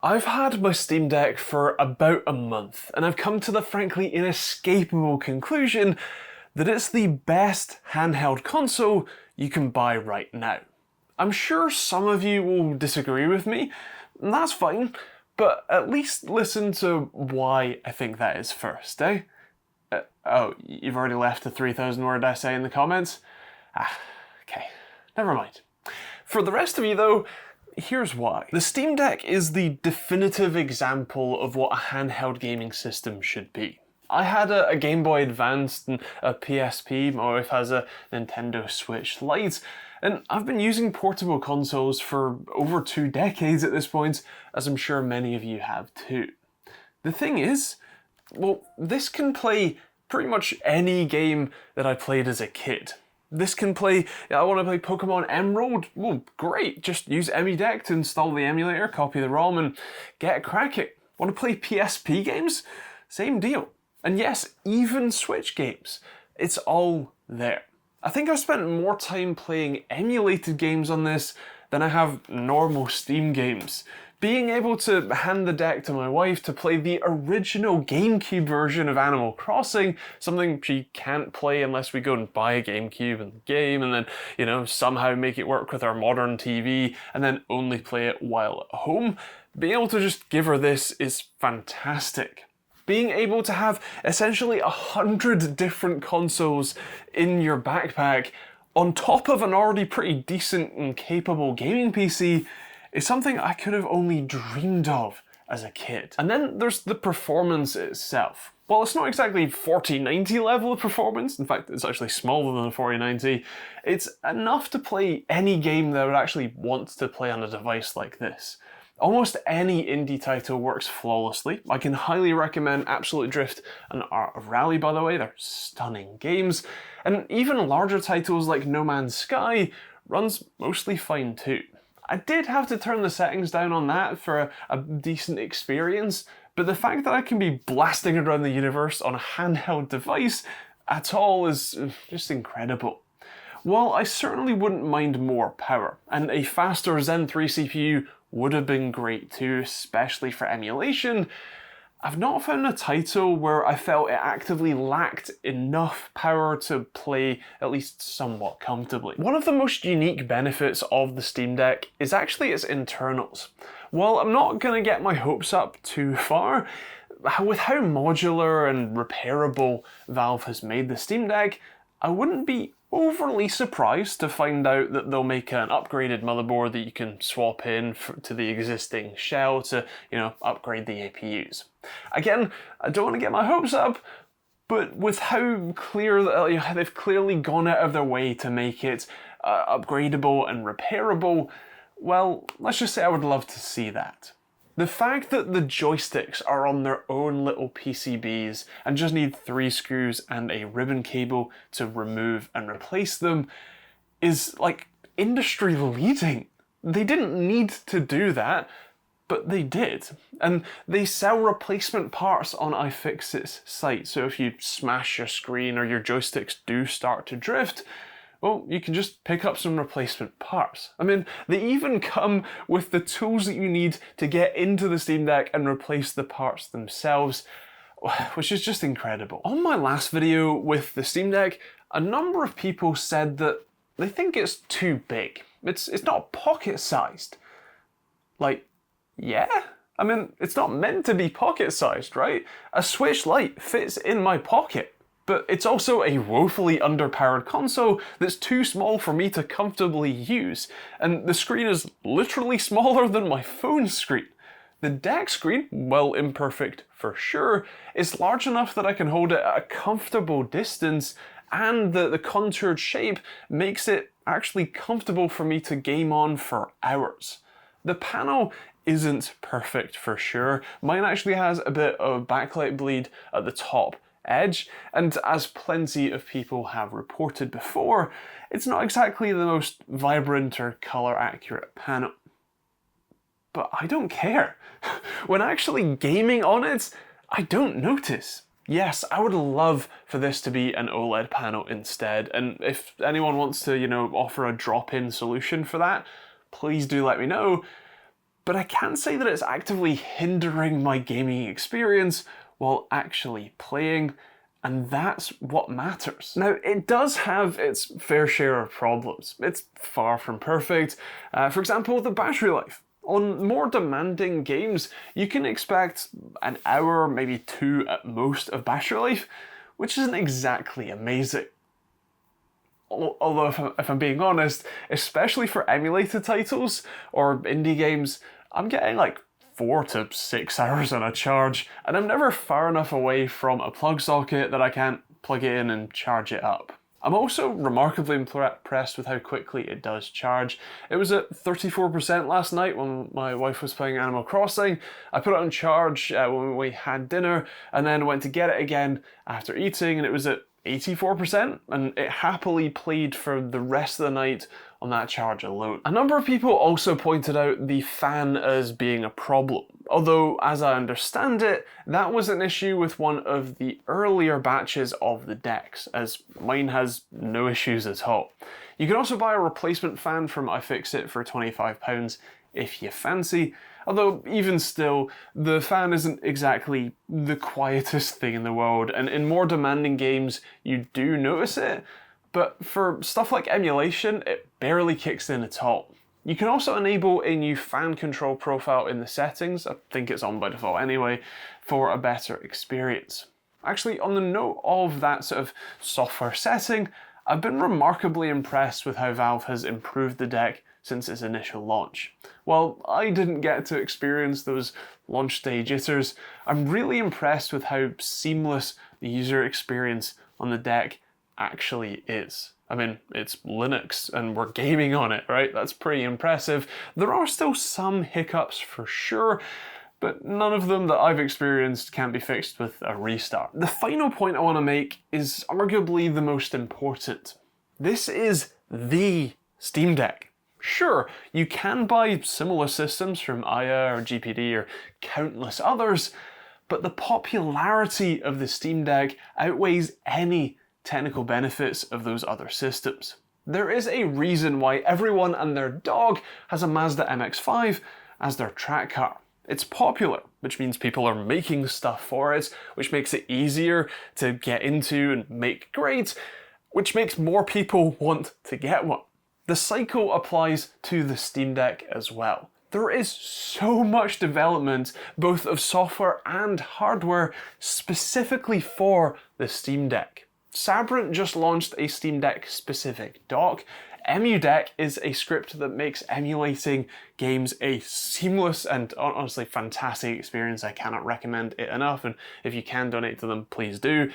I've had my Steam Deck for about a month, and I've come to the frankly inescapable conclusion that it's the best handheld console you can buy right now. I'm sure some of you will disagree with me, and that's fine, but at least listen to why I think that is first, eh? Oh, you've already left a 3,000 word essay in the comments? Okay, never mind. For the rest of you though, here's why. The Steam Deck is the definitive example of what a handheld gaming system should be. I had a Game Boy Advance and a PSP, my wife has a Nintendo Switch Lite, and I've been using portable consoles for over 2 decades at this point, as I'm sure many of you have too. The thing is, well, this can play pretty much any game that I played as a kid. This can play, I want to play Pokemon Emerald, well great, just use EmuDeck to install the emulator, copy the ROM and get cracking. Want to play PSP games? Same deal. And yes, even Switch games. It's all there. I think I've spent more time playing emulated games on this than I have normal Steam games. Being able to hand the deck to my wife to play the original GameCube version of Animal Crossing, something she can't play unless we go and buy a GameCube and the game, and then, you know, somehow make it work with our modern TV, and then only play it while at home. Being able to just give her this is fantastic. Being able to have essentially 100 different consoles in your backpack on top of an already pretty decent and capable gaming PC is something I could have only dreamed of as a kid. And then there's the performance itself. Well, it's not exactly 4090 level of performance, in fact it's actually smaller than a 4090, it's enough to play any game that I would actually want to play on a device like this. Almost any indie title works flawlessly. I can highly recommend Absolute Drift and Art of Rally, by the way, they're stunning games. And even larger titles like No Man's Sky runs mostly fine too. I did have to turn the settings down on that for a decent experience, but the fact that I can be blasting around the universe on a handheld device at all is just incredible. While I certainly wouldn't mind more power, and a faster Zen 3 CPU would have been great too, especially for emulation, I've not found a title where I felt it actively lacked enough power to play at least somewhat comfortably. One of the most unique benefits of the Steam Deck is actually its internals. While I'm not going to get my hopes up too far, with how modular and repairable Valve has made the Steam Deck, I wouldn't be overly surprised to find out that they'll make an upgraded motherboard that you can swap in to the existing shell to, you know, upgrade the APUs. Again, I don't want to get my hopes up, but with how clear how they've clearly gone out of their way to make it upgradable and repairable, well, let's just say I would love to see that. The fact that the joysticks are on their own little PCBs and just need 3 screws and a ribbon cable to remove and replace them is like industry leading. They didn't need to do that, but they did. And they sell replacement parts on iFixit's site, so if you smash your screen or your joysticks do start to drift, well, you can just pick up some replacement parts. I mean, they even come with the tools that you need to get into the Steam Deck and replace the parts themselves, which is just incredible. On my last video with the Steam Deck, a number of people said that they think it's too big. It's not pocket-sized. Like, yeah? I mean, it's not meant to be pocket-sized, right? A Switch Lite fits in my pocket. But it's also a woefully underpowered console that's too small for me to comfortably use, and the screen is literally smaller than my phone screen. The deck screen, while imperfect for sure, is large enough that I can hold it at a comfortable distance, and the contoured shape makes it actually comfortable for me to game on for hours. The panel isn't perfect for sure. Mine actually has a bit of backlight bleed at the top edge, and as plenty of people have reported before, it's not exactly the most vibrant or color accurate panel. But I don't care. When actually gaming on it, I don't notice. Yes, I would love for this to be an OLED panel instead, and if anyone wants to, you know, offer a drop-in solution for that, please do let me know. but I can't say that it's actively hindering my gaming experience while actually playing, and that's what matters. Now, it does have its fair share of problems. It's far from perfect. For example, the battery life. On more demanding games, you can expect an hour, maybe 2 at most of battery life, which isn't exactly amazing. Although, if I'm being honest, especially for emulated titles or indie games, I'm getting like 4 to 6 hours on a charge, and I'm never far enough away from a plug socket that I can't plug it in and charge it up. I'm also remarkably impressed with how quickly it does charge. It was at 34% last night when my wife was playing Animal Crossing. I put it on charge when we had dinner, and then went to get it again after eating, and it was at 84%, and it happily played for the rest of the night on that charge alone. A number of people also pointed out the fan as being a problem, although as I understand it, that was an issue with one of the earlier batches of the decks, as mine has no issues at all. You can also buy a replacement fan from iFixit for £25 if you fancy, although even still, the fan isn't exactly the quietest thing in the world, and in more demanding games you do notice it, but for stuff like emulation, it barely kicks in at all. You can also enable a new fan control profile in the settings, I think it's on by default anyway, for a better experience. Actually, on the note of that sort of software setting, I've been remarkably impressed with how Valve has improved the deck since its initial launch. While I didn't get to experience those launch stage jitters, I'm really impressed with how seamless the user experience on the deck actually is. I mean, it's Linux and we're gaming on it, right? That's pretty impressive. There are still some hiccups for sure, but none of them that I've experienced can be fixed with a restart. The final point I want to make is arguably the most important. This is the Steam Deck. Sure, you can buy similar systems from Aya or GPD or countless others, but the popularity of the Steam Deck outweighs any technical benefits of those other systems. There is a reason why everyone and their dog has a Mazda MX-5 as their track car. It's popular, which means people are making stuff for it, which makes it easier to get into and make great, which makes more people want to get one. The cycle applies to the Steam Deck as well. There is so much development, both of software and hardware, specifically for the Steam Deck. Sabrent just launched a Steam Deck specific dock. EmuDeck is a script that makes emulating games a seamless and honestly fantastic experience. I cannot recommend it enough, and if you can donate to them, please do.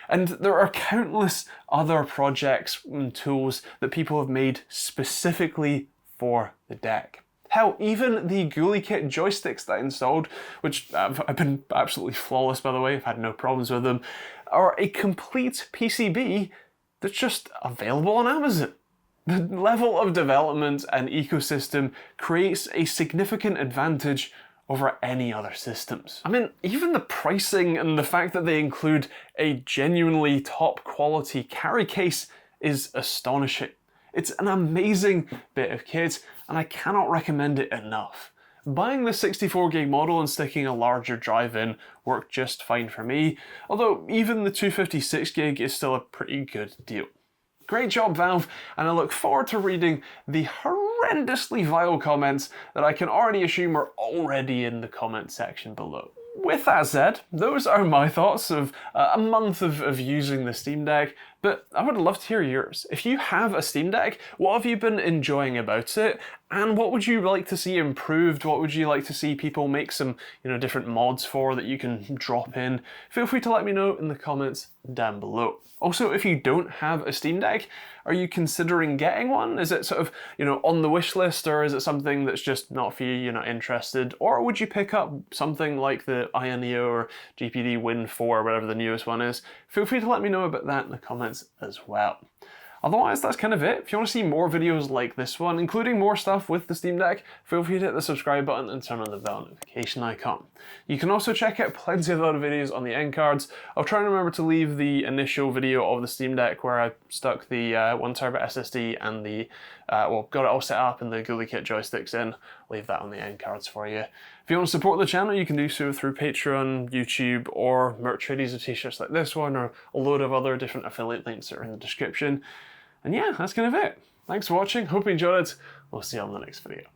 And there are countless other projects and tools that people have made specifically for the deck. Hell, even the GuliKit joysticks that I installed, which have been absolutely flawless by the way, I've had no problems with them, are a complete PCB that's just available on Amazon. The level of development and ecosystem creates a significant advantage over any other systems. I mean, even the pricing and the fact that they include a genuinely top quality carry case is astonishing. It's an amazing bit of kit, and I cannot recommend it enough. Buying the 64GB model and sticking a larger drive in worked just fine for me, although even the 256GB is still a pretty good deal. Great job, Valve, and I look forward to reading the horrendously vile comments that I can already assume are already in the comment section below. With that said, those are my thoughts of a month of using the Steam Deck, but I would love to hear yours. If you have a Steam Deck, what have you been enjoying about it? And what would you like to see improved? What would you like to see people make some, different mods for that you can drop in? Feel free to let me know in the comments down below. Also, if you don't have a Steam Deck, are you considering getting one? Is it sort of, on the wish list, or is it something that's just not for you, you're not interested? Or would you pick up something like the Aya Neo or GPD Win 4, whatever the newest one is? Feel free to let me know about that in the comments as well. Otherwise, that's kind of it. If you want to see more videos like this one, including more stuff with the Steam Deck, feel free to hit the subscribe button and turn on the bell notification icon. You can also check out plenty of other videos on the end cards. I'll try and remember to leave the initial video of the Steam Deck where I stuck the 1TB SSD and the, well, got it all set up and the Ghoulie Kit joysticks in. Leave that on the end cards for you. If you want to support the channel, you can do so through Patreon, YouTube, or merch hoodies or t-shirts like this one, or a load of other different affiliate links that are in the description. And yeah, that's kind of it. Thanks for watching, hope you enjoyed it. We'll see you on the next video.